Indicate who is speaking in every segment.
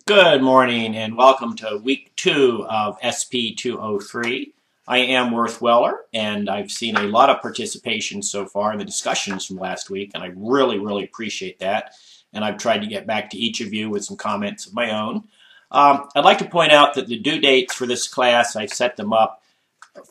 Speaker 1: Good morning and welcome to week 2 of SP203. I am Worth Weller and I've seen a lot of participation so far in the discussions from last week and I really appreciate that, and I've tried to get back to each of you with some comments of my own. I'd like to point out that the due dates for this class, I set them up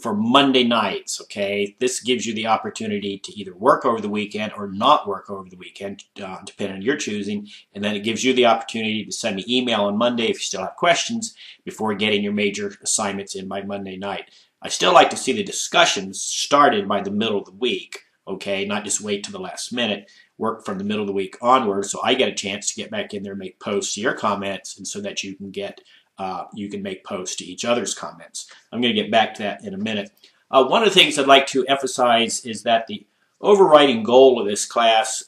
Speaker 1: for Monday nights, okay? This gives you the opportunity to either work over the weekend or not work over the weekend, depending on your choosing, and then it gives you the opportunity to send me email on Monday if you still have questions before getting your major assignments in by Monday night. I still like to see the discussions started by the middle of the week, okay? Not just wait till the last minute. Work from the middle of the week onward so I get a chance to get back in there and make posts to your comments, and so that you can make posts to each other's comments. I'm going to get back to that in a minute. One of the things I'd like to emphasize is that the overriding goal of this class,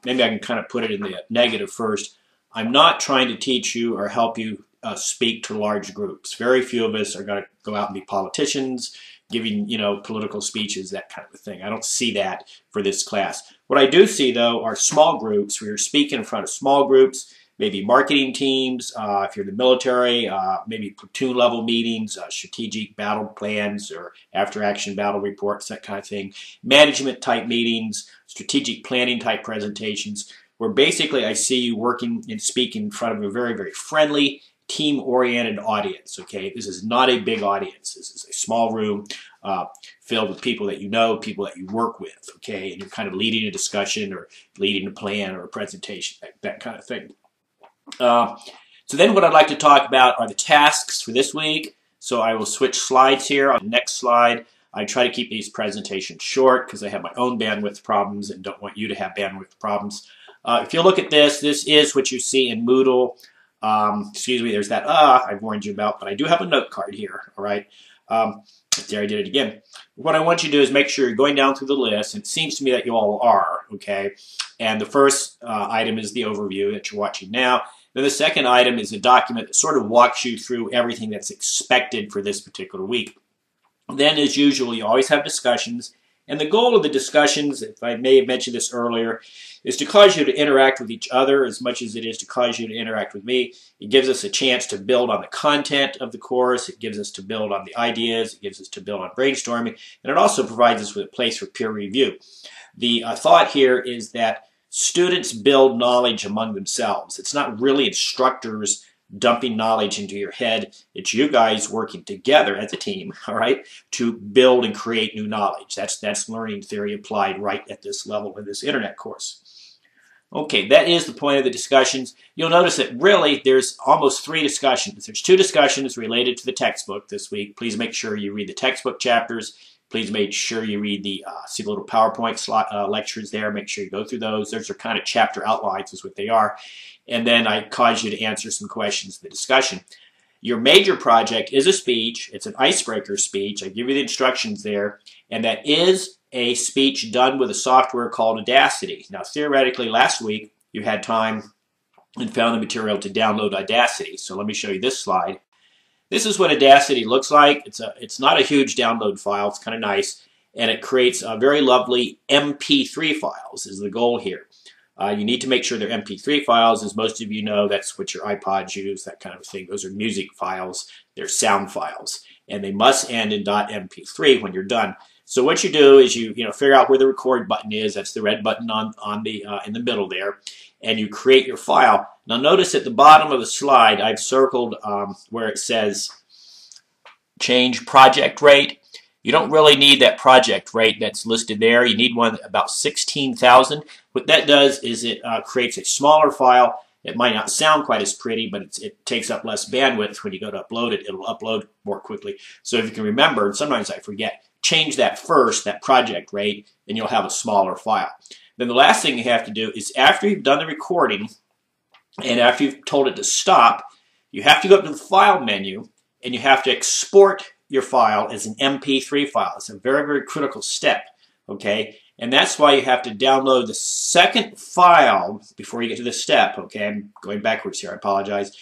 Speaker 1: maybe I can kind of put it in the negative first, I'm not trying to teach you or help you speak to large groups. Very few of us are going to go out and be politicians, giving, political speeches, that kind of a thing. I don't see that for this class. What I do see, though, are small groups where you're speaking in front of small groups, maybe marketing teams, if you're in the military, maybe platoon level meetings, strategic battle plans or after action battle reports, that kind of thing, management type meetings, strategic planning type presentations, where basically I see you working and speaking in front of a very friendly, team-oriented audience, okay? This is not a big audience. This is a small room filled with people that you know, people that you work with, okay? And you're kind of leading a discussion or leading a plan or a presentation, that kind of thing. So then what I'd like to talk about are the tasks for this week. So I will switch slides here. On the next slide, I try to keep these presentations short because I have my own bandwidth problems and don't want you to have bandwidth problems. If you look at this is what you see in Moodle. Excuse me, there's that I've warned you about, but I do have a note card here, all right? There, I did it again. What I want you to do is make sure you're going down through the list. It seems to me that you all are, okay? And the first item is the overview that you're watching now. Then the second item is a document that sort of walks you through everything that's expected for this particular week. Then, as usual, you always have discussions. And the goal of the discussions, if I may have mentioned this earlier, is to cause you to interact with each other as much as it is to cause you to interact with me. It gives us a chance to build on the content of the course. It gives us to build on the ideas. It gives us to build on brainstorming. And it also provides us with a place for peer review. The thought here is that students build knowledge among themselves. It's not really instructors dumping knowledge into your head. It's you guys working together as a team, all right, to build and create new knowledge. That's learning theory applied right at this level in this internet course. Okay, that is the point of the discussions. You'll notice that really there's almost 3 discussions. There's 2 discussions related to the textbook this week. Please make sure you read the textbook chapters. Please make sure you read the, see the little PowerPoint lectures there. Make sure you go through those. Those are kind of chapter outlines is what they are. And then I cause you to answer some questions in the discussion. Your major project is a speech. It's an icebreaker speech. I give you the instructions there. And that is a speech done with a software called Audacity. Now, theoretically, last week you had time and found the material to download Audacity. So let me show you this slide. This is what Audacity looks like. It's not a huge download file. It's kind of nice. And it creates very lovely MP3 files is the goal here. You need to make sure they're MP3 files. As most of you know, that's what your iPods use, that kind of thing. Those are music files. They're sound files. And they must end in .mp3 when you're done. So what you do is you figure out where the record button is. That's the red button on the in the middle there. And you create your file. Now notice at the bottom of the slide, I've circled where it says change project rate. You don't really need that project rate that's listed there. You need one about 16,000. What that does is it creates a smaller file. It might not sound quite as pretty, but it takes up less bandwidth. When you go to upload it, it'll upload more quickly. So if you can remember, and sometimes I forget, change that first, that project rate, and you'll have a smaller file. Then the last thing you have to do is after you've done the recording and after you've told it to stop, you have to go up to the File menu and you have to export your file as an MP3 file. It's a very critical step, okay? And that's why you have to download the second file before you get to this step, okay? I'm going backwards here, I apologize.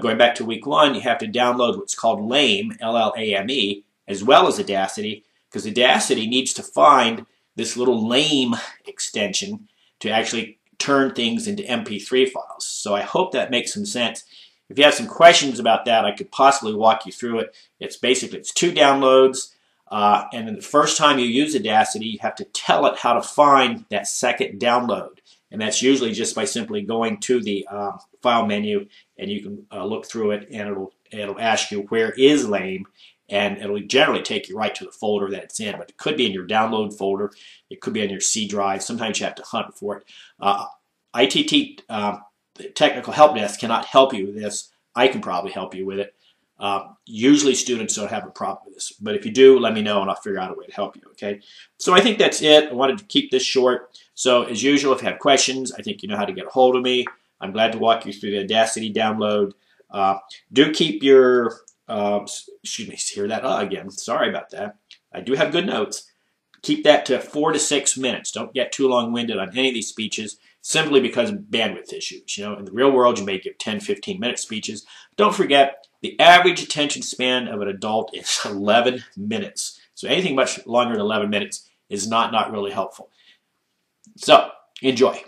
Speaker 1: Going back to week 1, you have to download what's called LAME, L-L-A-M-E, as well as Audacity, because Audacity needs to find this little LAME extension to actually turn things into MP3 files. So I hope that makes some sense. If you have some questions about that, I could possibly walk you through it. It's 2 downloads. And then the first time you use Audacity, you have to tell it how to find that second download. And that's usually just by simply going to the file menu, and you can look through it, and it'll ask you where is lame, and it'll generally take you right to the folder that it's in. But it could be in your download folder. It could be on your C drive. Sometimes you have to hunt for it. ITT Technical Help Desk cannot help you with this. I can probably help you with it. Usually students don't have a problem with this, but if you do, let me know and I'll figure out a way to help you, okay? So I think that's it. I wanted to keep this short. So as usual, if you have questions, I think you know how to get a hold of me. I'm glad to walk you through the Audacity download. Do keep your, excuse me, hear that again. Sorry about that. I do have good notes. Keep that to 4 to 6 minutes. Don't get too long-winded on any of these speeches, simply because of bandwidth issues. You know, in the real world, you may give 10, 15-minute speeches. Don't forget, the average attention span of an adult is 11 minutes. So anything much longer than 11 minutes is not really helpful. So, enjoy.